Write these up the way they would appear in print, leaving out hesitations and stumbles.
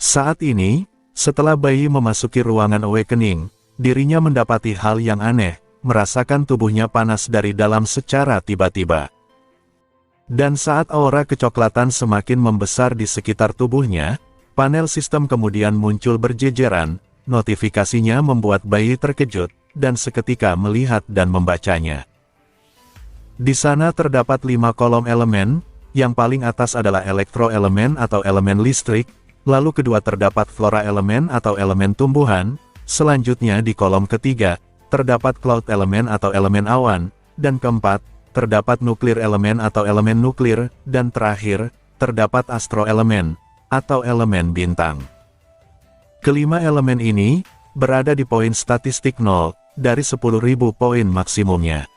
Saat ini, setelah bayi memasuki ruangan awakening, dirinya mendapati hal yang aneh, merasakan tubuhnya panas dari dalam secara tiba-tiba. Dan saat aura kecoklatan semakin membesar di sekitar tubuhnya, panel sistem kemudian muncul berjejeran, notifikasinya membuat bayi terkejut, dan seketika melihat dan membacanya. Di sana terdapat 5 kolom elemen, yang paling atas adalah elektroelemen atau elemen listrik, lalu kedua terdapat flora elemen atau elemen tumbuhan, selanjutnya di kolom ketiga, terdapat cloud elemen atau elemen awan, dan keempat, terdapat nuklir elemen atau elemen nuklir, dan terakhir, terdapat astroelemen, atau elemen bintang. Kelima elemen ini, berada di poin statistik 0, dari 10.000 poin maksimumnya.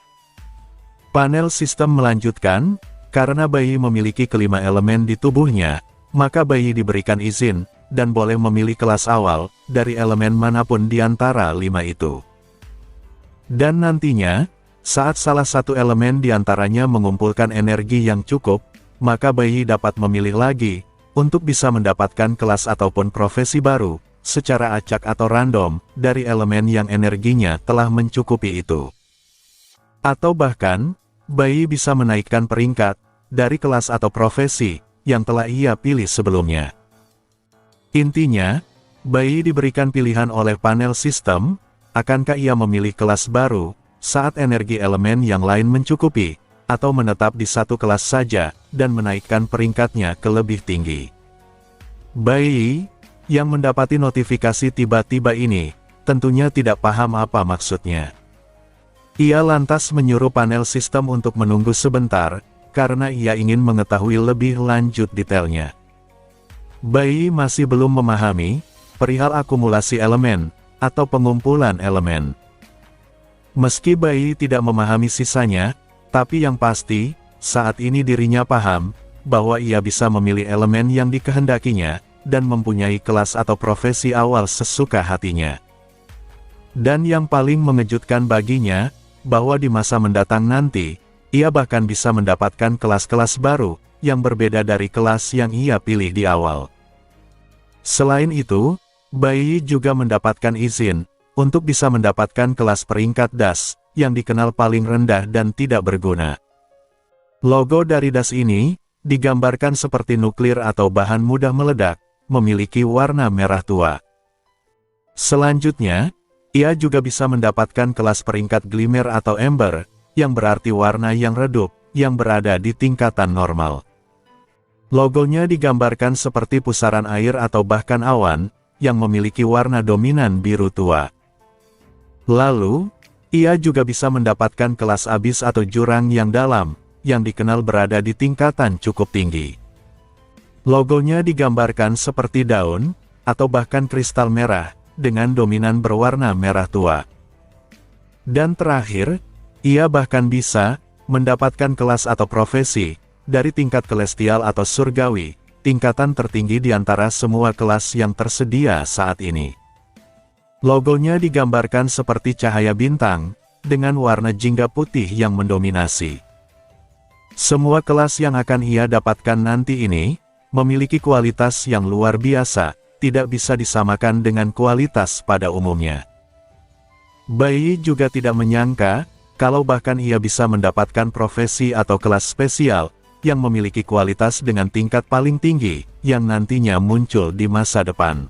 Panel sistem melanjutkan, karena bayi memiliki kelima elemen di tubuhnya, maka bayi diberikan izin, dan boleh memilih kelas awal, dari elemen manapun di antara 5 itu. Dan nantinya, saat salah satu elemen di antaranya mengumpulkan energi yang cukup, maka bayi dapat memilih lagi, untuk bisa mendapatkan kelas ataupun profesi baru, secara acak atau random, dari elemen yang energinya telah mencukupi itu. Atau bahkan, bayi bisa menaikkan peringkat, dari kelas atau profesi, yang telah ia pilih sebelumnya. Intinya, bayi diberikan pilihan oleh panel sistem, akankah ia memilih kelas baru, saat energi elemen yang lain mencukupi, atau menetap di satu kelas saja, dan menaikkan peringkatnya ke lebih tinggi. Bayi, yang mendapati notifikasi tiba-tiba ini, tentunya tidak paham apa maksudnya. Ia lantas menyuruh panel sistem untuk menunggu sebentar, karena ia ingin mengetahui lebih lanjut detailnya. Bayi masih belum memahami perihal akumulasi elemen, atau pengumpulan elemen. Meski bayi tidak memahami sisanya, tapi yang pasti, saat ini dirinya paham, bahwa ia bisa memilih elemen yang dikehendakinya, dan mempunyai kelas atau profesi awal sesuka hatinya. Dan yang paling mengejutkan baginya, bahwa di masa mendatang nanti, ia bahkan bisa mendapatkan kelas-kelas baru, yang berbeda dari kelas yang ia pilih di awal. Selain itu, bayi juga mendapatkan izin, untuk bisa mendapatkan kelas peringkat DAS, yang dikenal paling rendah dan tidak berguna. Logo dari DAS ini, digambarkan seperti nuklir atau bahan mudah meledak, memiliki warna merah tua. Selanjutnya, ia juga bisa mendapatkan kelas peringkat Glimmer atau Ember, yang berarti warna yang redup, yang berada di tingkatan normal. Logonya digambarkan seperti pusaran air atau bahkan awan, yang memiliki warna dominan biru tua. Lalu, ia juga bisa mendapatkan kelas abis atau jurang yang dalam, yang dikenal berada di tingkatan cukup tinggi. Logonya digambarkan seperti daun, atau bahkan kristal merah, dengan dominan berwarna merah tua. Dan terakhir, ia bahkan bisa mendapatkan kelas atau profesi dari tingkat celestial atau surgawi, tingkatan tertinggi di antara semua kelas yang tersedia saat ini. Logonya digambarkan seperti cahaya bintang, dengan warna jingga putih yang mendominasi. Semua kelas yang akan ia dapatkan nanti ini, memiliki kualitas yang luar biasa, tidak bisa disamakan dengan kualitas pada umumnya. Bayi juga tidak menyangka, kalau bahkan ia bisa mendapatkan profesi atau kelas spesial, yang memiliki kualitas dengan tingkat paling tinggi, yang nantinya muncul di masa depan.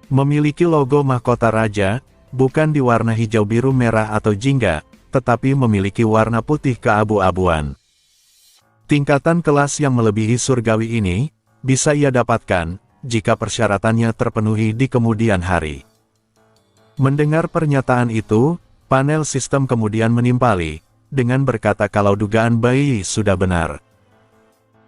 Memiliki logo mahkota raja, bukan di warna hijau biru merah atau jingga, tetapi memiliki warna putih keabu-abuan. Tingkatan kelas yang melebihi surgawi ini, bisa ia dapatkan, jika persyaratannya terpenuhi di kemudian hari. Mendengar pernyataan itu, panel sistem kemudian menimpali, dengan berkata kalau dugaan bayi sudah benar.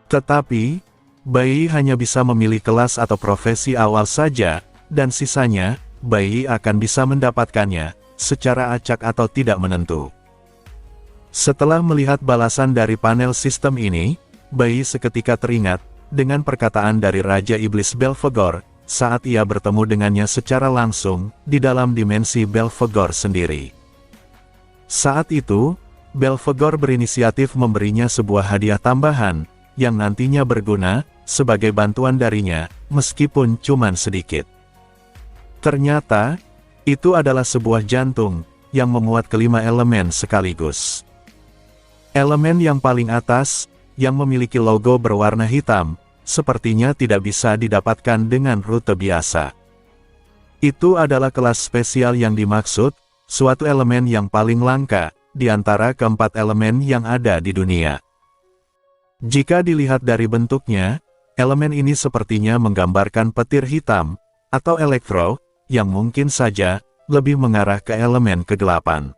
Tetapi, bayi hanya bisa memilih kelas atau profesi awal saja, dan sisanya, bayi akan bisa mendapatkannya, secara acak atau tidak menentu. Setelah melihat balasan dari panel sistem ini, bayi seketika teringat, dengan perkataan dari Raja Iblis Belphegor, saat ia bertemu dengannya secara langsung, di dalam dimensi Belphegor sendiri. Saat itu, Belphegor berinisiatif memberinya sebuah hadiah tambahan, yang nantinya berguna, sebagai bantuan darinya, meskipun cuman sedikit. Ternyata, itu adalah sebuah jantung, yang memuat kelima elemen sekaligus. Elemen yang paling atas, yang memiliki logo berwarna hitam, sepertinya tidak bisa didapatkan dengan rute biasa. Itu adalah kelas spesial yang dimaksud, suatu elemen yang paling langka, di antara keempat elemen yang ada di dunia. Jika dilihat dari bentuknya, elemen ini sepertinya menggambarkan petir hitam, atau elektro, yang mungkin saja, lebih mengarah ke elemen kegelapan.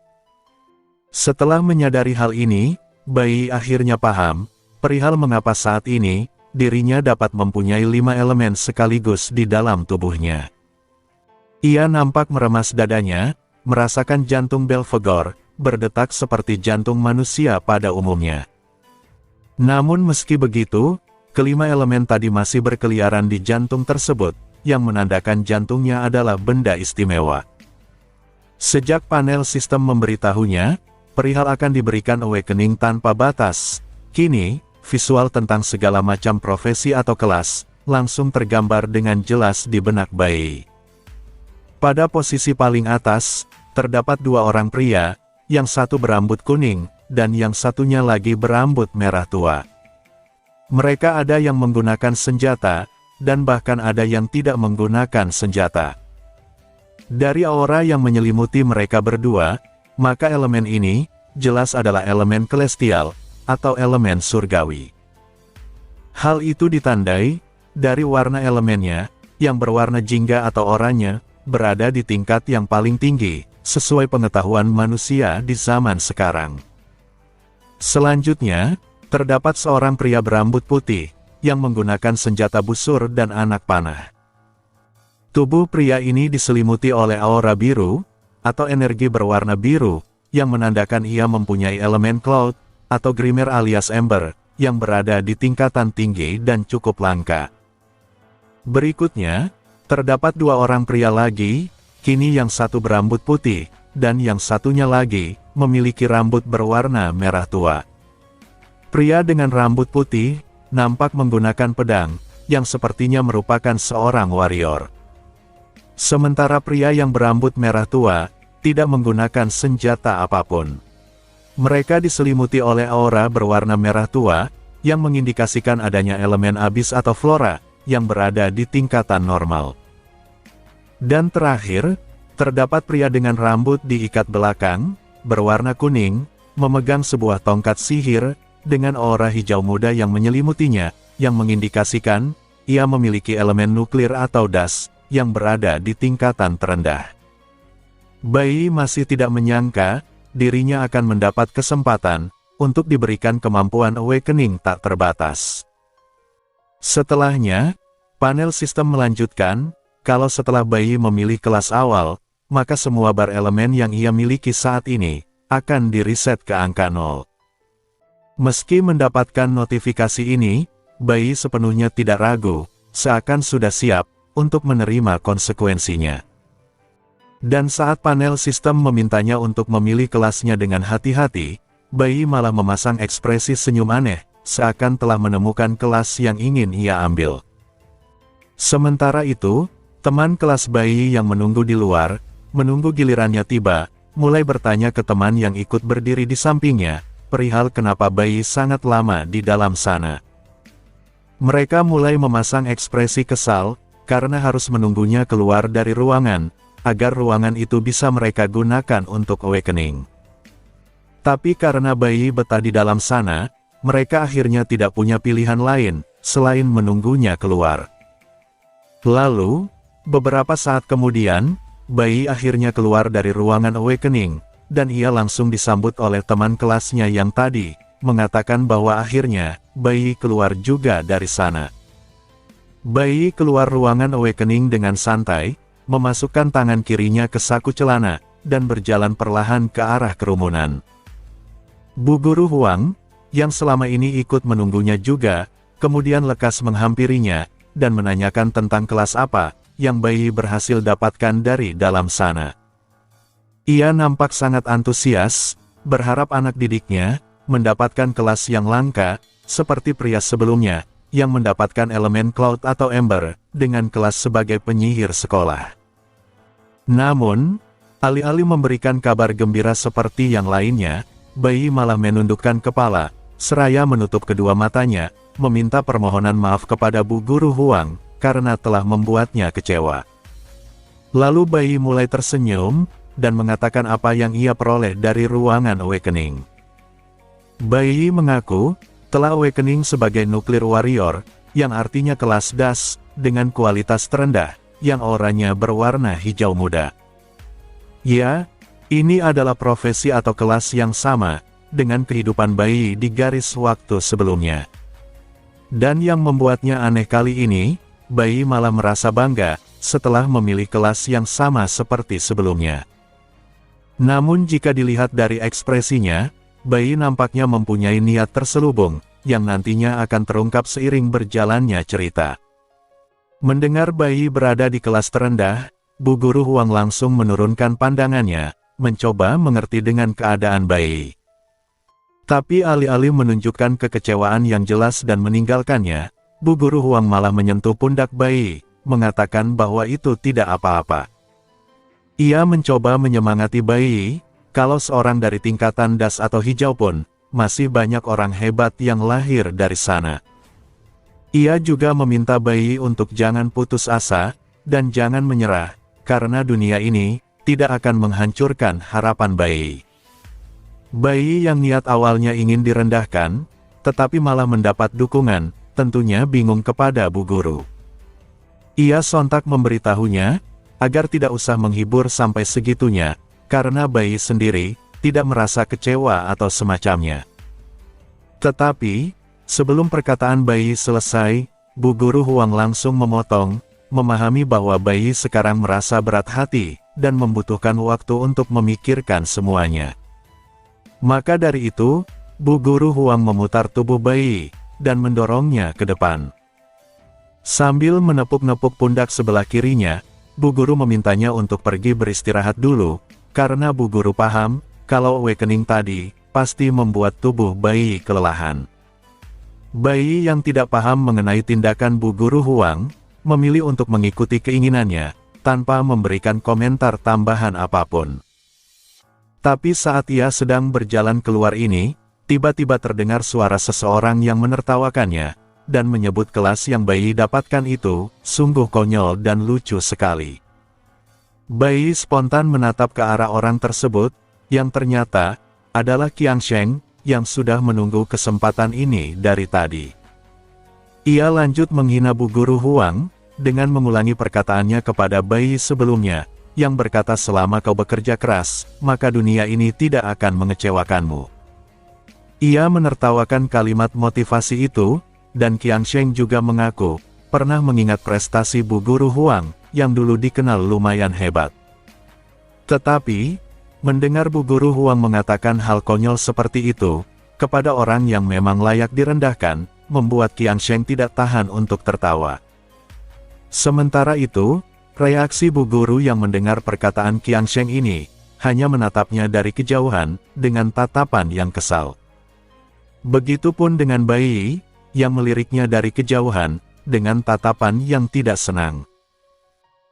Setelah menyadari hal ini, Bai akhirnya paham, perihal mengapa saat ini, dirinya dapat mempunyai 5 elemen sekaligus di dalam tubuhnya. Ia nampak meremas dadanya, merasakan jantung Belphegor, berdetak seperti jantung manusia pada umumnya. Namun meski begitu, kelima elemen tadi masih berkeliaran di jantung tersebut, yang menandakan jantungnya adalah benda istimewa. Sejak panel sistem memberitahunya, perihal akan diberikan awakening tanpa batas, kini, visual tentang segala macam profesi atau kelas, langsung tergambar dengan jelas di benak Bai. Pada posisi paling atas, terdapat 2 orang pria, yang satu berambut kuning, dan yang satunya lagi berambut merah tua. Mereka ada yang menggunakan senjata, dan bahkan ada yang tidak menggunakan senjata. Dari aura yang menyelimuti mereka berdua, maka elemen ini, jelas adalah elemen celestial, atau elemen surgawi. Hal itu ditandai, dari warna elemennya, yang berwarna jingga atau oranye, berada di tingkat yang paling tinggi, sesuai pengetahuan manusia di zaman sekarang. Selanjutnya, terdapat seorang pria berambut putih, yang menggunakan senjata busur dan anak panah. Tubuh pria ini diselimuti oleh aura biru, atau energi berwarna biru, yang menandakan ia mempunyai elemen cloud, atau Grimmer alias Ember, yang berada di tingkatan tinggi dan cukup langka. Berikutnya, terdapat 2 orang pria lagi, kini yang satu berambut putih, dan yang satunya lagi, memiliki rambut berwarna merah tua. Pria dengan rambut putih, nampak menggunakan pedang, yang sepertinya merupakan seorang warrior. Sementara pria yang berambut merah tua, tidak menggunakan senjata apapun. Mereka diselimuti oleh aura berwarna merah tua, yang mengindikasikan adanya elemen abis atau flora, yang berada di tingkatan normal. Dan terakhir, terdapat pria dengan rambut diikat belakang, berwarna kuning, memegang sebuah tongkat sihir, dengan aura hijau muda yang menyelimutinya, yang mengindikasikan, ia memiliki elemen nuklir atau das, yang berada di tingkatan terendah. Bai masih tidak menyangka, dirinya akan mendapat kesempatan, untuk diberikan kemampuan awakening tak terbatas. Setelahnya, panel sistem melanjutkan, kalau setelah Bai memilih kelas awal, maka semua bar elemen yang ia miliki saat ini, akan diriset ke angka 0. Meski mendapatkan notifikasi ini, Bai sepenuhnya tidak ragu, seakan sudah siap, untuk menerima konsekuensinya. Dan saat panel sistem memintanya untuk memilih kelasnya dengan hati-hati, Bai malah memasang ekspresi senyum aneh, seakan telah menemukan kelas yang ingin ia ambil. Sementara itu, teman kelas Bai yang menunggu di luar, menunggu gilirannya tiba, mulai bertanya ke teman yang ikut berdiri di sampingnya, perihal kenapa Bai sangat lama di dalam sana. Mereka mulai memasang ekspresi kesal, karena harus menunggunya keluar dari ruangan, agar ruangan itu bisa mereka gunakan untuk awakening. Tapi karena Bai betah di dalam sana, mereka akhirnya tidak punya pilihan lain, selain menunggunya keluar. Lalu, beberapa saat kemudian, Bai akhirnya keluar dari ruangan awakening, dan ia langsung disambut oleh teman kelasnya yang tadi, mengatakan bahwa akhirnya, Bai keluar juga dari sana. Bai keluar ruangan awakening dengan santai, memasukkan tangan kirinya ke saku celana, dan berjalan perlahan ke arah kerumunan. Bu Guru Huang, yang selama ini ikut menunggunya juga, kemudian lekas menghampirinya, dan menanyakan tentang kelas apa, yang Bai berhasil dapatkan dari dalam sana. Ia nampak sangat antusias, berharap anak didiknya, mendapatkan kelas yang langka, seperti pria sebelumnya, yang mendapatkan elemen cloud atau ember, dengan kelas sebagai penyihir sekolah. Namun, alih-alih memberikan kabar gembira seperti yang lainnya, Bai Yi malah menundukkan kepala, seraya menutup kedua matanya, meminta permohonan maaf kepada Bu Guru Huang, karena telah membuatnya kecewa. Lalu Bai Yi mulai tersenyum, dan mengatakan apa yang ia peroleh dari ruangan awakening. Bai Yi mengaku, telah awakening sebagai nuklir warrior, yang artinya kelas das, dengan kualitas terendah, yang auranya berwarna hijau muda. Ya, ini adalah profesi atau kelas yang sama, dengan kehidupan Bai Yi di garis waktu sebelumnya. Dan yang membuatnya aneh kali ini, Bai Yi malah merasa bangga, setelah memilih kelas yang sama seperti sebelumnya. Namun jika dilihat dari ekspresinya, Bai Yi nampaknya mempunyai niat terselubung, yang nantinya akan terungkap seiring berjalannya cerita. Mendengar Bai Yi berada di kelas terendah, Bu Guru Huang langsung menurunkan pandangannya, mencoba mengerti dengan keadaan Bai Yi. Tapi alih-alih menunjukkan kekecewaan yang jelas dan meninggalkannya, Bu Guru Huang malah menyentuh pundak Bai Yi, mengatakan bahwa itu tidak apa-apa. Ia mencoba menyemangati Bai Yi, kalau seorang dari tingkatan das atau hijau pun, masih banyak orang hebat yang lahir dari sana. Ia juga meminta Bai Yi untuk jangan putus asa, dan jangan menyerah, karena dunia ini, tidak akan menghancurkan harapan Bai Yi. Bai Yi yang niat awalnya ingin direndahkan, tetapi malah mendapat dukungan, tentunya bingung kepada Bu Guru. Ia sontak memberitahunya, agar tidak usah menghibur sampai segitunya, karena Bai Yi sendiri, tidak merasa kecewa atau semacamnya. Tetapi, sebelum perkataan Bai Yi selesai, Bu Guru Huang langsung memotong, memahami bahwa Bai Yi sekarang merasa berat hati, dan membutuhkan waktu untuk memikirkan semuanya. Maka dari itu, Bu Guru Huang memutar tubuh Bai Yi, dan mendorongnya ke depan. Sambil menepuk-nepuk pundak sebelah kirinya, Bu Guru memintanya untuk pergi beristirahat dulu, karena Bu Guru paham, kalau awakening tadi, pasti membuat tubuh Bai Yi kelelahan. Bai Yi yang tidak paham mengenai tindakan Bu Guru Huang, memilih untuk mengikuti keinginannya, tanpa memberikan komentar tambahan apapun. Tapi saat ia sedang berjalan keluar ini, tiba-tiba terdengar suara seseorang yang menertawakannya, dan menyebut kelas yang Bai Yi dapatkan itu, sungguh konyol dan lucu sekali. Bai Yi spontan menatap ke arah orang tersebut, yang ternyata adalah Qiang Sheng, yang sudah menunggu kesempatan ini dari tadi. Ia lanjut menghina Bu Guru Huang, dengan mengulangi perkataannya kepada Bai Yi sebelumnya, yang berkata selama kau bekerja keras, maka dunia ini tidak akan mengecewakanmu. Ia menertawakan kalimat motivasi itu, dan Qiang Sheng juga mengaku, pernah mengingat prestasi Bu Guru Huang, yang dulu dikenal lumayan hebat. Tetapi, mendengar Bu Guru Huang mengatakan hal konyol seperti itu, kepada orang yang memang layak direndahkan, membuat Qiang Sheng tidak tahan untuk tertawa. Sementara itu, reaksi Bu Guru yang mendengar perkataan Qiang Sheng ini, hanya menatapnya dari kejauhan, dengan tatapan yang kesal. Begitupun dengan Bai Yi, yang meliriknya dari kejauhan, dengan tatapan yang tidak senang.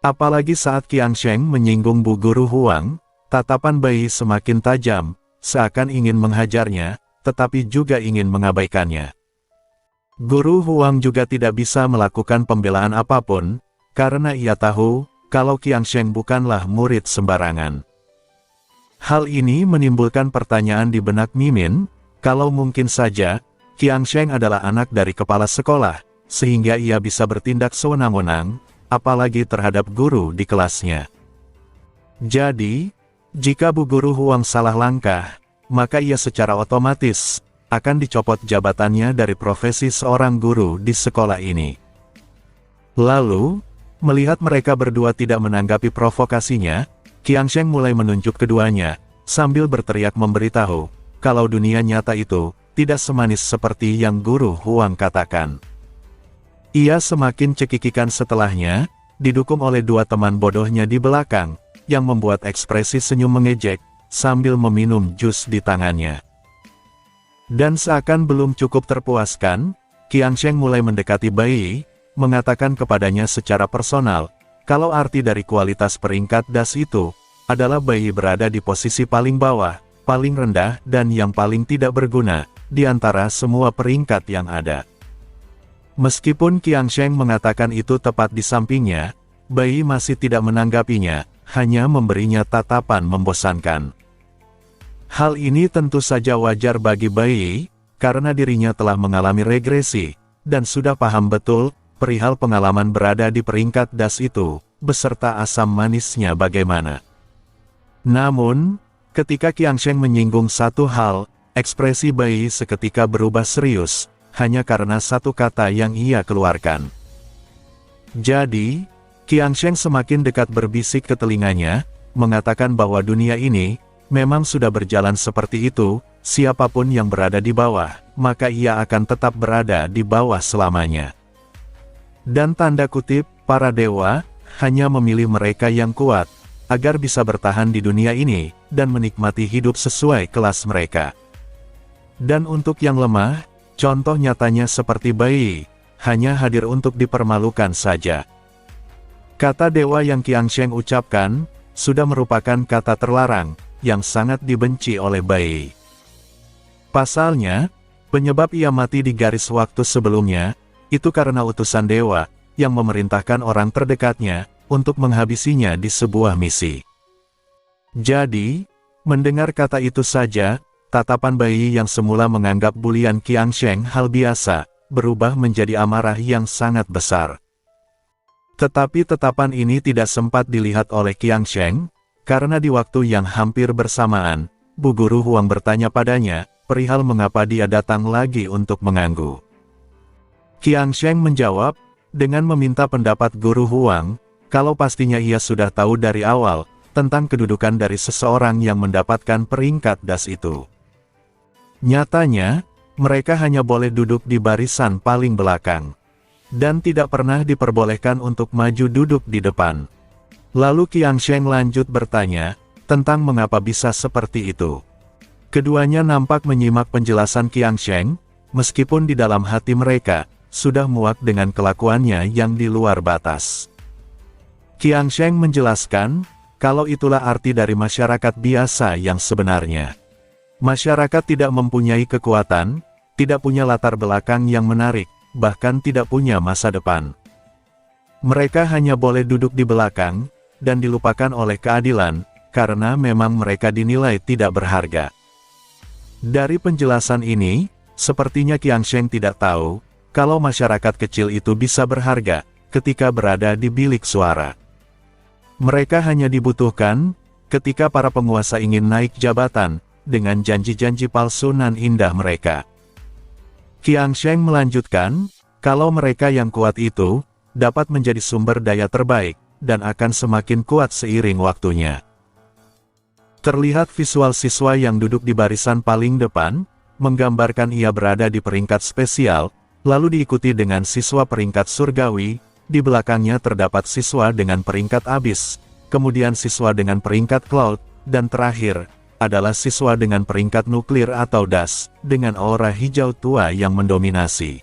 Apalagi saat Qiang Sheng menyinggung Bu Guru Huang, tatapan Bai Yi semakin tajam, seakan ingin menghajarnya, tetapi juga ingin mengabaikannya. Guru Huang juga tidak bisa melakukan pembelaan apapun, karena ia tahu, kalau Qiang Sheng bukanlah murid sembarangan. Hal ini menimbulkan pertanyaan di benak Mimin, kalau mungkin saja, Qiang Sheng adalah anak dari kepala sekolah, sehingga ia bisa bertindak sewenang-wenang, apalagi terhadap guru di kelasnya. Jadi, jika Bu Guru Huang salah langkah, maka ia secara otomatis akan dicopot jabatannya dari profesi seorang guru di sekolah ini. Lalu, melihat mereka berdua tidak menanggapi provokasinya, Qiang Sheng mulai menunjuk keduanya, sambil berteriak memberitahu, kalau dunia nyata itu tidak semanis seperti yang Guru Huang katakan. Ia semakin cekikikan setelahnya, didukung oleh dua teman bodohnya di belakang, yang membuat ekspresi senyum mengejek, sambil meminum jus di tangannya. Dan seakan belum cukup terpuaskan, Qiangsheng mulai mendekati Bai, mengatakan kepadanya secara personal, kalau arti dari kualitas peringkat DAS itu, adalah Bai berada di posisi paling bawah, paling rendah dan yang paling tidak berguna, di antara semua peringkat yang ada. Meskipun Qiangsheng mengatakan itu tepat di sampingnya, Bai masih tidak menanggapinya, hanya memberinya tatapan membosankan. Hal ini tentu saja wajar bagi Bai, karena dirinya telah mengalami regresi, dan sudah paham betul, perihal pengalaman berada di peringkat DAS itu, beserta asam manisnya bagaimana. Namun, ketika Qiangsheng menyinggung satu hal, ekspresi Bai seketika berubah serius, hanya karena satu kata yang ia keluarkan. Jadi, Qiangsheng semakin dekat berbisik ke telinganya, mengatakan bahwa dunia ini, memang sudah berjalan seperti itu, siapapun yang berada di bawah, maka ia akan tetap berada di bawah selamanya. Dan tanda kutip, para dewa, hanya memilih mereka yang kuat, agar bisa bertahan di dunia ini, dan menikmati hidup sesuai kelas mereka. Dan untuk yang lemah, contoh nyatanya seperti Bai, hanya hadir untuk dipermalukan saja. Kata dewa yang Qiangsheng ucapkan, sudah merupakan kata terlarang, yang sangat dibenci oleh Bai. Pasalnya, penyebab ia mati di garis waktu sebelumnya, itu karena utusan dewa, yang memerintahkan orang terdekatnya, untuk menghabisinya di sebuah misi. Jadi, mendengar kata itu saja, tatapan Bai yang semula menganggap bulian Qiangsheng hal biasa, berubah menjadi amarah yang sangat besar. Tetapi tatapan ini tidak sempat dilihat oleh Qiangsheng, karena di waktu yang hampir bersamaan, Bu Guru Huang bertanya padanya, perihal mengapa dia datang lagi untuk mengganggu. Qiangsheng menjawab, dengan meminta pendapat Guru Huang, kalau pastinya ia sudah tahu dari awal, tentang kedudukan dari seseorang yang mendapatkan peringkat DAS itu. Nyatanya, mereka hanya boleh duduk di barisan paling belakang, dan tidak pernah diperbolehkan untuk maju duduk di depan. Lalu Qiangsheng lanjut bertanya, tentang mengapa bisa seperti itu. Keduanya nampak menyimak penjelasan Qiangsheng, meskipun di dalam hati mereka, sudah muak dengan kelakuannya yang di luar batas. Qiangsheng menjelaskan, kalau itulah arti dari masyarakat biasa yang sebenarnya. Masyarakat tidak mempunyai kekuatan, tidak punya latar belakang yang menarik, bahkan tidak punya masa depan. Mereka hanya boleh duduk di belakang, dan dilupakan oleh keadilan, karena memang mereka dinilai tidak berharga. Dari penjelasan ini, sepertinya Qiangsheng tidak tahu, kalau masyarakat kecil itu bisa berharga, ketika berada di bilik suara. Mereka hanya dibutuhkan, ketika para penguasa ingin naik jabatan, dengan janji-janji palsu nan indah mereka. Qiangsheng melanjutkan, kalau mereka yang kuat itu, dapat menjadi sumber daya terbaik, dan akan semakin kuat seiring waktunya. Terlihat visual siswa yang duduk di barisan paling depan, menggambarkan ia berada di peringkat spesial, lalu diikuti dengan siswa peringkat surgawi, di belakangnya terdapat siswa dengan peringkat abis, kemudian siswa dengan peringkat cloud, dan terakhir, adalah siswa dengan peringkat nuklir atau DAS, dengan aura hijau tua yang mendominasi.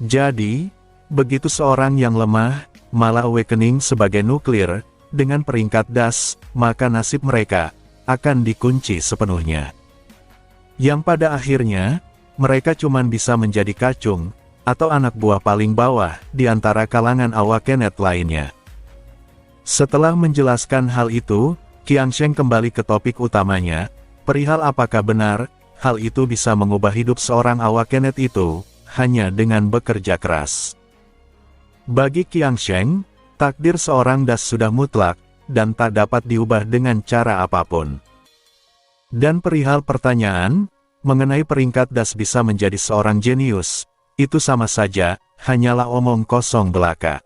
Jadi, begitu seorang yang lemah, malah awakening sebagai nuklir, dengan peringkat DAS, maka nasib mereka, akan dikunci sepenuhnya. Yang pada akhirnya, mereka cuma bisa menjadi kacung, atau anak buah paling bawah, di antara kalangan awakenet lainnya. Setelah menjelaskan hal itu, Qiangsheng kembali ke topik utamanya, perihal apakah benar, hal itu bisa mengubah hidup seorang awakenet itu, hanya dengan bekerja keras. Bagi Qiangsheng, takdir seorang DAS sudah mutlak, dan tak dapat diubah dengan cara apapun. Dan perihal pertanyaan, mengenai peringkat DAS bisa menjadi seorang jenius, itu sama saja, hanyalah omong kosong belaka.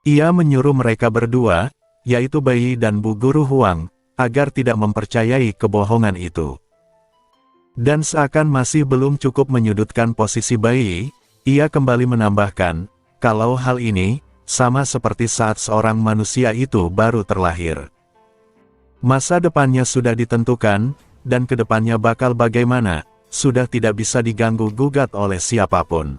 Ia menyuruh mereka berdua, yaitu Bai dan Bu Guru Huang, agar tidak mempercayai kebohongan itu. Dan seakan masih belum cukup menyudutkan posisi Bai, ia kembali menambahkan, kalau hal ini, sama seperti saat seorang manusia itu baru terlahir. Masa depannya sudah ditentukan, dan kedepannya bakal bagaimana, sudah tidak bisa diganggu-gugat oleh siapapun.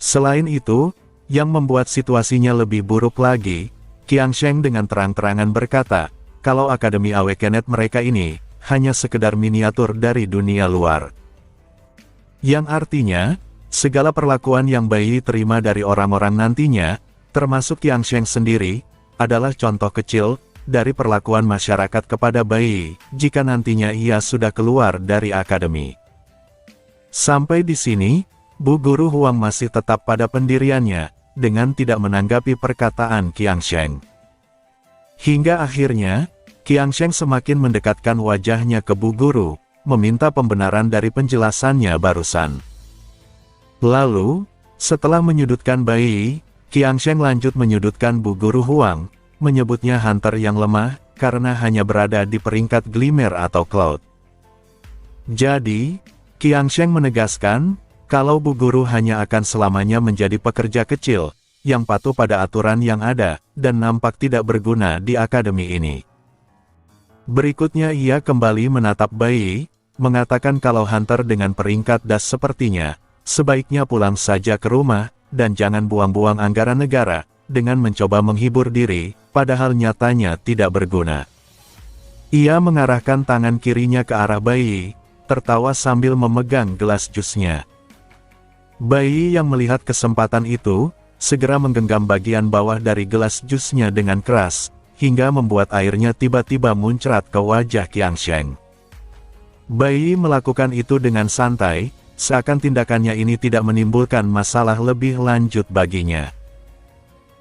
Selain itu, yang membuat situasinya lebih buruk lagi, Qiangsheng dengan terang-terangan berkata, kalau Akademi Awakened mereka ini, hanya sekedar miniatur dari dunia luar. Yang artinya, segala perlakuan yang Bai Yi terima dari orang-orang nantinya, termasuk Qiangsheng sendiri, adalah contoh kecil dari perlakuan masyarakat kepada Bai Yi, jika nantinya ia sudah keluar dari akademi. Sampai di sini, Bu Guru Huang masih tetap pada pendiriannya, dengan tidak menanggapi perkataan Qiangsheng. Hingga akhirnya, Qiangsheng semakin mendekatkan wajahnya ke Bu Guru, meminta pembenaran dari penjelasannya barusan. Lalu, setelah menyudutkan Bai Yi, Qiangsheng lanjut menyudutkan Bu Guru Huang, menyebutnya hunter yang lemah, karena hanya berada di peringkat Glimmer atau Cloud. Jadi, Qiangsheng menegaskan, kalau Bu Guru hanya akan selamanya menjadi pekerja kecil, yang patuh pada aturan yang ada, dan nampak tidak berguna di akademi ini. Berikutnya ia kembali menatap Bai Yi, mengatakan kalau hunter dengan peringkat DAS sepertinya, sebaiknya pulang saja ke rumah, dan jangan buang-buang anggaran negara, dengan mencoba menghibur diri, padahal nyatanya tidak berguna. Ia mengarahkan tangan kirinya ke arah Bai Yi, tertawa sambil memegang gelas jusnya. Bai Yi yang melihat kesempatan itu, segera menggenggam bagian bawah dari gelas jusnya dengan keras, hingga membuat airnya tiba-tiba muncrat ke wajah Qiangsheng. Bai Yi melakukan itu dengan santai, seakan tindakannya ini tidak menimbulkan masalah lebih lanjut baginya.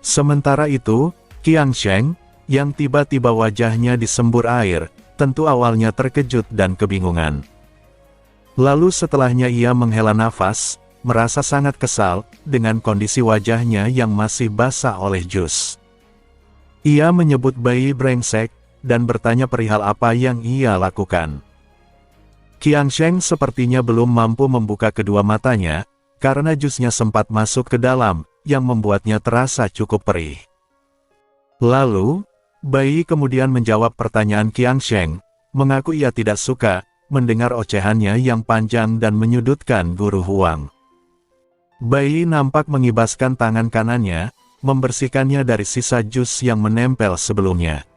Sementara itu, Qiangsheng, yang tiba-tiba wajahnya disembur air, tentu awalnya terkejut dan kebingungan. Lalu setelahnya ia menghela nafas, merasa sangat kesal, dengan kondisi wajahnya yang masih basah oleh jus. Ia menyebut Bai Yi brengsek, dan bertanya perihal apa yang ia lakukan. Qiangsheng sepertinya belum mampu membuka kedua matanya, karena jusnya sempat masuk ke dalam, yang membuatnya terasa cukup perih. Lalu, Bai Yi kemudian menjawab pertanyaan Qiangsheng, mengaku ia tidak suka mendengar ocehannya yang panjang dan menyudutkan Guru Huang. Bai Yi nampak mengibaskan tangan kanannya, membersihkannya dari sisa jus yang menempel sebelumnya.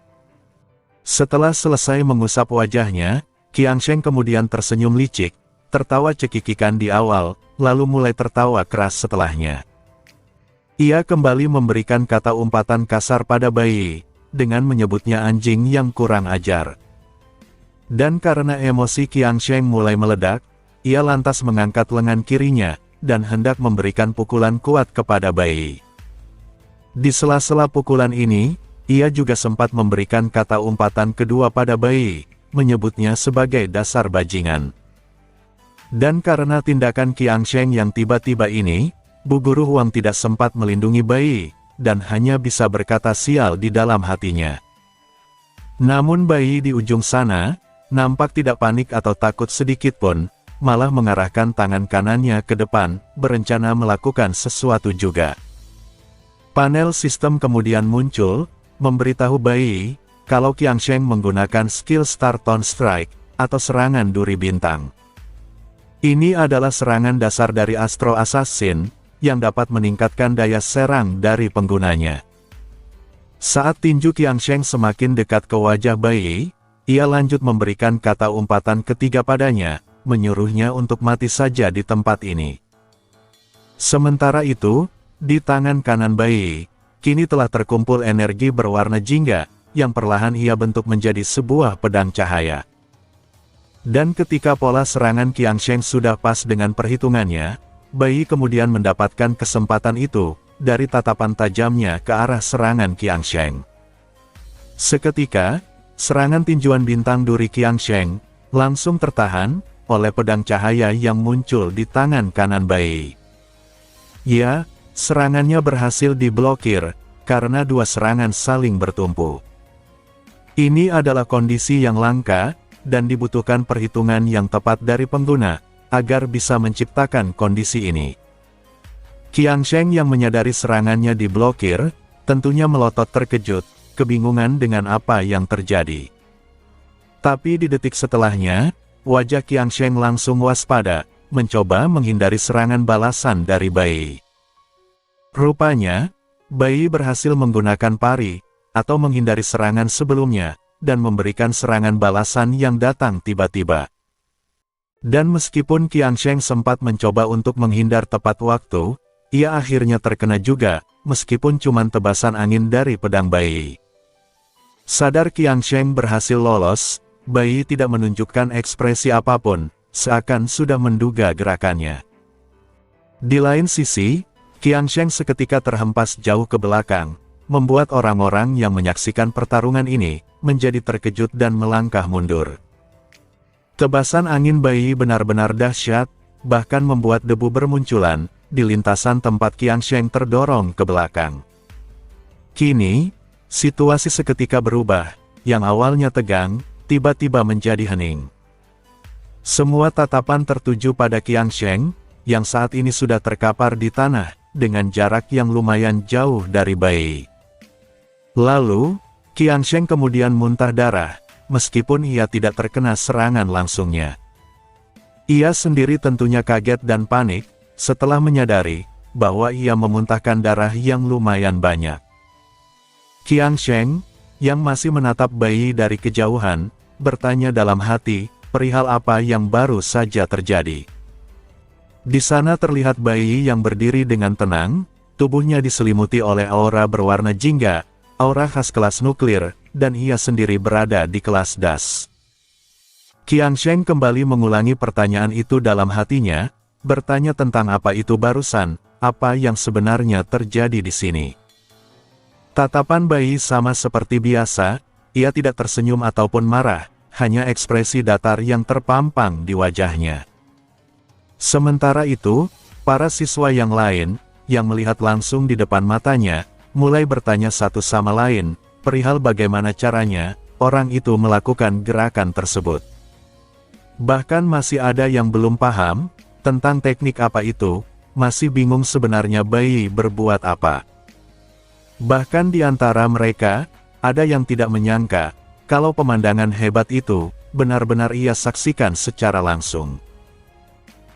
Setelah selesai mengusap wajahnya, Qiangsheng kemudian tersenyum licik, tertawa cekikikan di awal, lalu mulai tertawa keras setelahnya. Ia kembali memberikan kata umpatan kasar pada Bai Yi, dengan menyebutnya anjing yang kurang ajar. Dan karena emosi Qiangsheng mulai meledak, ia lantas mengangkat lengan kirinya, dan hendak memberikan pukulan kuat kepada Bai Yi. Di sela-sela pukulan ini, ia juga sempat memberikan kata umpatan kedua pada Bai Yi, menyebutnya sebagai dasar bajingan. Dan karena tindakan Qiangsheng yang tiba-tiba ini, Bu Guru Huang tidak sempat melindungi Bai Yi, dan hanya bisa berkata sial di dalam hatinya. Namun Bai Yi di ujung sana, nampak tidak panik atau takut sedikit pun, malah mengarahkan tangan kanannya ke depan, berencana melakukan sesuatu juga. Panel sistem kemudian muncul, memberitahu Bai Yi, kalau Qiangsheng menggunakan skill Star Tone Strike, atau serangan duri bintang. Ini adalah serangan dasar dari Astro Assassin, yang dapat meningkatkan daya serang dari penggunanya. Saat tinju Qiangsheng semakin dekat ke wajah Bai Yi, ia lanjut memberikan kata umpatan ketiga padanya, menyuruhnya untuk mati saja di tempat ini. Sementara itu, di tangan kanan Bai Yi, kini telah terkumpul energi berwarna jingga, yang perlahan ia bentuk menjadi sebuah pedang cahaya. Dan ketika pola serangan Qiangsheng sudah pas dengan perhitungannya, Bai Yi kemudian mendapatkan kesempatan itu, dari tatapan tajamnya ke arah serangan Qiangsheng. Seketika, serangan tinjuan bintang duri Qiangsheng langsung tertahan oleh pedang cahaya yang muncul di tangan kanan Bai Yi. Ya, serangannya berhasil diblokir, karena dua serangan saling bertumpu. Ini adalah kondisi yang langka, dan dibutuhkan perhitungan yang tepat dari pengguna, agar bisa menciptakan kondisi ini. Qiangsheng yang menyadari serangannya diblokir, tentunya melotot terkejut, kebingungan dengan apa yang terjadi. Tapi di detik setelahnya, wajah Qiang Sheng langsung waspada, mencoba menghindari serangan balasan dari Bai. Rupanya, Bai berhasil menggunakan pari, atau menghindari serangan sebelumnya, dan memberikan serangan balasan yang datang tiba-tiba. Dan meskipun Qiang Sheng sempat mencoba untuk menghindar tepat waktu, ia akhirnya terkena juga, meskipun cuma tebasan angin dari pedang Bai. Sadar Qiang Sheng berhasil lolos, Bai tidak menunjukkan ekspresi apapun, seakan sudah menduga gerakannya. Di lain sisi, Qiang Sheng seketika terhempas jauh ke belakang, membuat orang-orang yang menyaksikan pertarungan ini menjadi terkejut dan melangkah mundur. Tebasan angin Bai benar-benar dahsyat, bahkan membuat debu bermunculan di lintasan tempat Qiang Sheng terdorong ke belakang. Kini, situasi seketika berubah, yang awalnya tegang, tiba-tiba menjadi hening. Semua tatapan tertuju pada Qiang Sheng, yang saat ini sudah terkapar di tanah, dengan jarak yang lumayan jauh dari Bai. Lalu, Qiang Sheng kemudian muntah darah, meskipun ia tidak terkena serangan langsungnya. Ia sendiri tentunya kaget dan panik, setelah menyadari bahwa ia memuntahkan darah yang lumayan banyak. Qiang Sheng, yang masih menatap Bai dari kejauhan, bertanya dalam hati, perihal apa yang baru saja terjadi. Di sana terlihat Bai yang berdiri dengan tenang, tubuhnya diselimuti oleh aura berwarna jingga, aura khas kelas nuklir, dan ia sendiri berada di kelas das. Qiang Sheng kembali mengulangi pertanyaan itu dalam hatinya, bertanya tentang apa itu barusan, apa yang sebenarnya terjadi di sini. Tatapan Bai sama seperti biasa, ia tidak tersenyum ataupun marah, hanya ekspresi datar yang terpampang di wajahnya. Sementara itu, para siswa yang lain, yang melihat langsung di depan matanya, mulai bertanya satu sama lain, perihal bagaimana caranya, orang itu melakukan gerakan tersebut. Bahkan masih ada yang belum paham, tentang teknik apa itu, masih bingung sebenarnya Bai berbuat apa. Bahkan di antara mereka, ada yang tidak menyangka, kalau pemandangan hebat itu, benar-benar ia saksikan secara langsung.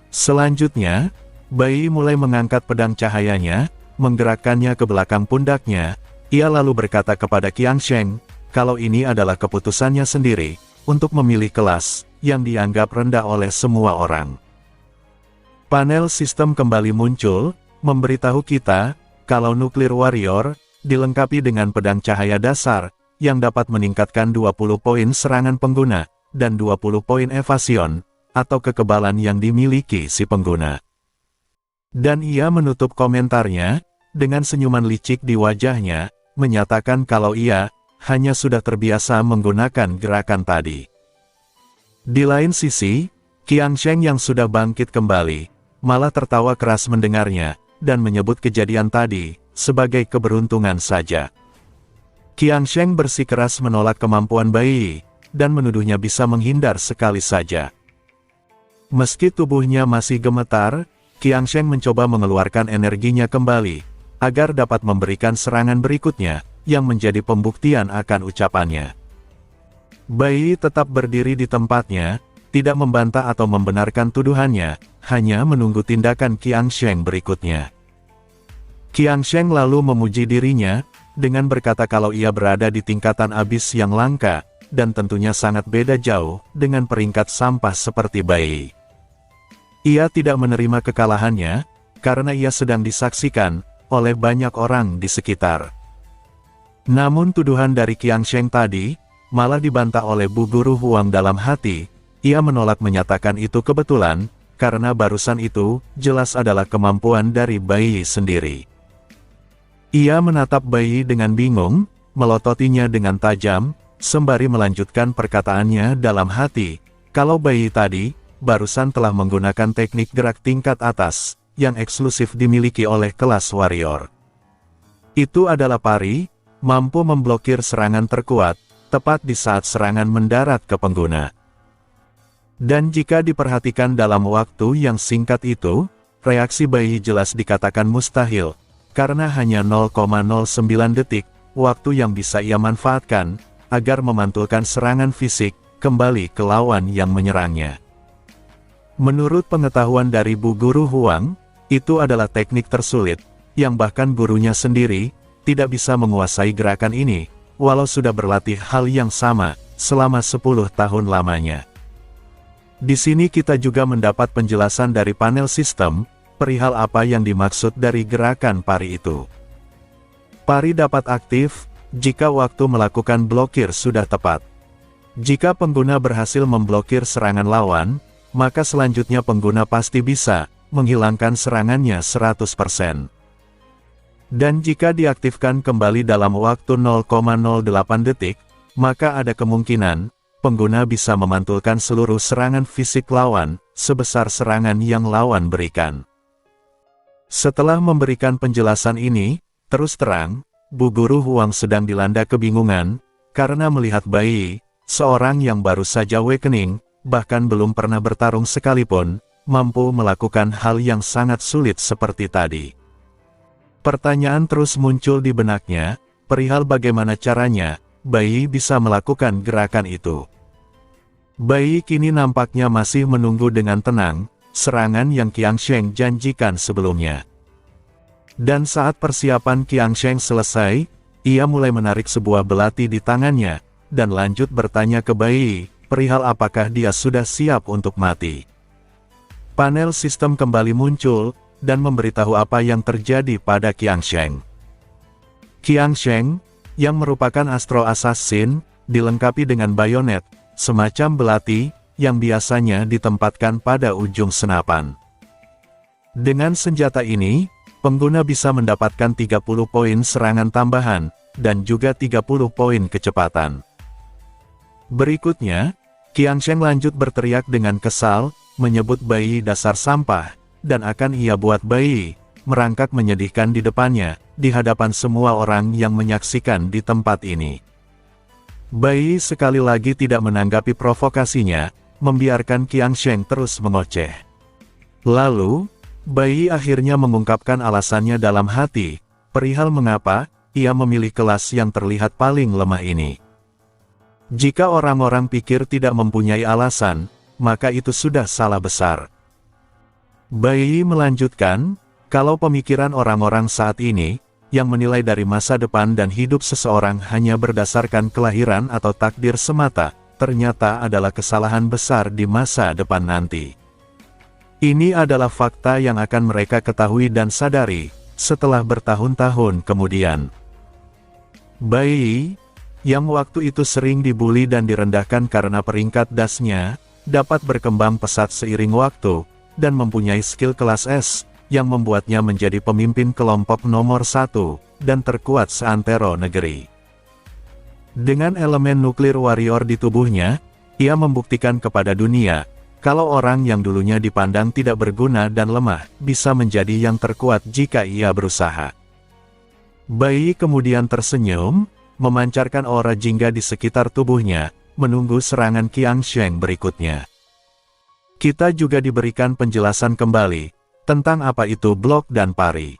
Selanjutnya, Bai mulai mengangkat pedang cahayanya, menggerakkannya ke belakang pundaknya, ia lalu berkata kepada Qiang Sheng, kalau ini adalah keputusannya sendiri, untuk memilih kelas, yang dianggap rendah oleh semua orang. Panel sistem kembali muncul, memberitahu kita, kalau Nuclear Warrior, dilengkapi dengan pedang cahaya dasar, yang dapat meningkatkan 20 poin serangan pengguna, dan 20 poin evasion, atau kekebalan yang dimiliki si pengguna. Dan ia menutup komentarnya, dengan senyuman licik di wajahnya, menyatakan kalau ia, hanya sudah terbiasa menggunakan gerakan tadi. Di lain sisi, Qiang Sheng yang sudah bangkit kembali, malah tertawa keras mendengarnya, dan menyebut kejadian tadi, sebagai keberuntungan saja. Qiang Sheng bersikeras menolak kemampuan Bai, dan menuduhnya bisa menghindar sekali saja. Meski tubuhnya masih gemetar, Qiang Sheng mencoba mengeluarkan energinya kembali, agar dapat memberikan serangan berikutnya, yang menjadi pembuktian akan ucapannya. Bai tetap berdiri di tempatnya, tidak membantah atau membenarkan tuduhannya, hanya menunggu tindakan Qiang Sheng berikutnya. Qiang Sheng lalu memuji dirinya, dengan berkata kalau ia berada di tingkatan abis yang langka, dan tentunya sangat beda jauh, dengan peringkat sampah seperti Bai. Ia tidak menerima kekalahannya, karena ia sedang disaksikan, oleh banyak orang di sekitar. Namun tuduhan dari Qiang Sheng tadi, malah dibantah oleh Bu Guru Huang dalam hati, ia menolak menyatakan itu kebetulan, karena barusan itu, jelas adalah kemampuan dari Bai sendiri. Ia menatap Bai dengan bingung, melototinya dengan tajam, sembari melanjutkan perkataannya dalam hati, kalau Bai tadi, barusan telah menggunakan teknik gerak tingkat atas, yang eksklusif dimiliki oleh kelas warrior. Itu adalah pari, mampu memblokir serangan terkuat, tepat di saat serangan mendarat ke pengguna. Dan jika diperhatikan dalam waktu yang singkat itu, reaksi Bai jelas dikatakan mustahil, karena hanya 0,09 detik, waktu yang bisa ia manfaatkan, agar memantulkan serangan fisik, kembali ke lawan yang menyerangnya. Menurut pengetahuan dari Bu Guru Huang, itu adalah teknik tersulit, yang bahkan gurunya sendiri tidak bisa menguasai gerakan ini, walau sudah berlatih hal yang sama selama 10 tahun lamanya. Di sini kita juga mendapat penjelasan dari panel sistem, perihal apa yang dimaksud dari gerakan pari itu. Pari dapat aktif jika waktu melakukan blokir sudah tepat. Jika pengguna berhasil memblokir serangan lawan, maka selanjutnya pengguna pasti bisa menghilangkan serangannya 100%. Dan jika diaktifkan kembali dalam waktu 0,08 detik, maka ada kemungkinan pengguna bisa memantulkan seluruh serangan fisik lawan sebesar serangan yang lawan berikan. Setelah memberikan penjelasan ini, terus terang, Bu Guru Huang sedang dilanda kebingungan karena melihat Bai, seorang yang baru saja awakening, bahkan belum pernah bertarung sekalipun, mampu melakukan hal yang sangat sulit seperti tadi. Pertanyaan terus muncul di benaknya, perihal bagaimana caranya Bai bisa melakukan gerakan itu. Bai kini nampaknya masih menunggu dengan tenang serangan yang Qiangsheng janjikan sebelumnya. Dan saat persiapan Qiangsheng selesai, ia mulai menarik sebuah belati di tangannya, dan lanjut bertanya ke Bai, perihal apakah dia sudah siap untuk mati. Panel sistem kembali muncul, dan memberitahu apa yang terjadi pada Qiangsheng. Qiangsheng, yang merupakan Astro Assassin, dilengkapi dengan bayonet, semacam belati, yang biasanya ditempatkan pada ujung senapan. Dengan senjata ini, pengguna bisa mendapatkan 30 poin serangan tambahan, dan juga 30 poin kecepatan. Berikutnya, Qiangsheng lanjut berteriak dengan kesal, menyebut Bai dasar sampah, dan akan ia buat Bai merangkak menyedihkan di depannya, di hadapan semua orang yang menyaksikan di tempat ini. Bai sekali lagi tidak menanggapi provokasinya, membiarkan Qiangsheng terus mengoceh. Lalu, Bai akhirnya mengungkapkan alasannya dalam hati, perihal mengapa ia memilih kelas yang terlihat paling lemah ini. Jika orang-orang pikir tidak mempunyai alasan, maka itu sudah salah besar. Bai melanjutkan, kalau pemikiran orang-orang saat ini, yang menilai dari masa depan dan hidup seseorang hanya berdasarkan kelahiran atau takdir semata, ternyata adalah kesalahan besar di masa depan nanti. Ini adalah fakta yang akan mereka ketahui dan sadari, setelah bertahun-tahun kemudian. Bai, yang waktu itu sering dibuli dan direndahkan karena peringkat dasnya, dapat berkembang pesat seiring waktu, dan mempunyai skill kelas S, yang membuatnya menjadi pemimpin kelompok nomor 1, dan terkuat seantero negeri. Dengan elemen nuklir warrior di tubuhnya, ia membuktikan kepada dunia, kalau orang yang dulunya dipandang tidak berguna dan lemah, bisa menjadi yang terkuat jika ia berusaha. Bai kemudian tersenyum, memancarkan aura jingga di sekitar tubuhnya, menunggu serangan Qiangsheng berikutnya. Kita juga diberikan penjelasan kembali, tentang apa itu blok dan pari.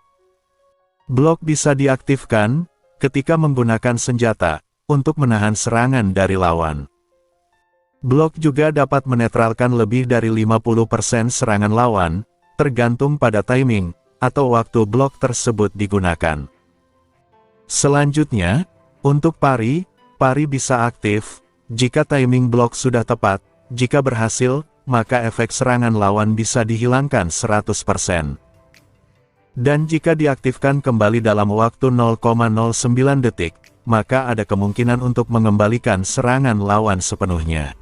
Blok bisa diaktifkan, ketika menggunakan senjata, untuk menahan serangan dari lawan. Blok juga dapat menetralkan lebih dari 50% serangan lawan, tergantung pada timing, atau waktu blok tersebut digunakan. Selanjutnya, untuk pari, pari bisa aktif, jika timing blok sudah tepat, jika berhasil, maka efek serangan lawan bisa dihilangkan 100%. Dan jika diaktifkan kembali dalam waktu 0,09 detik, maka ada kemungkinan untuk mengembalikan serangan lawan sepenuhnya.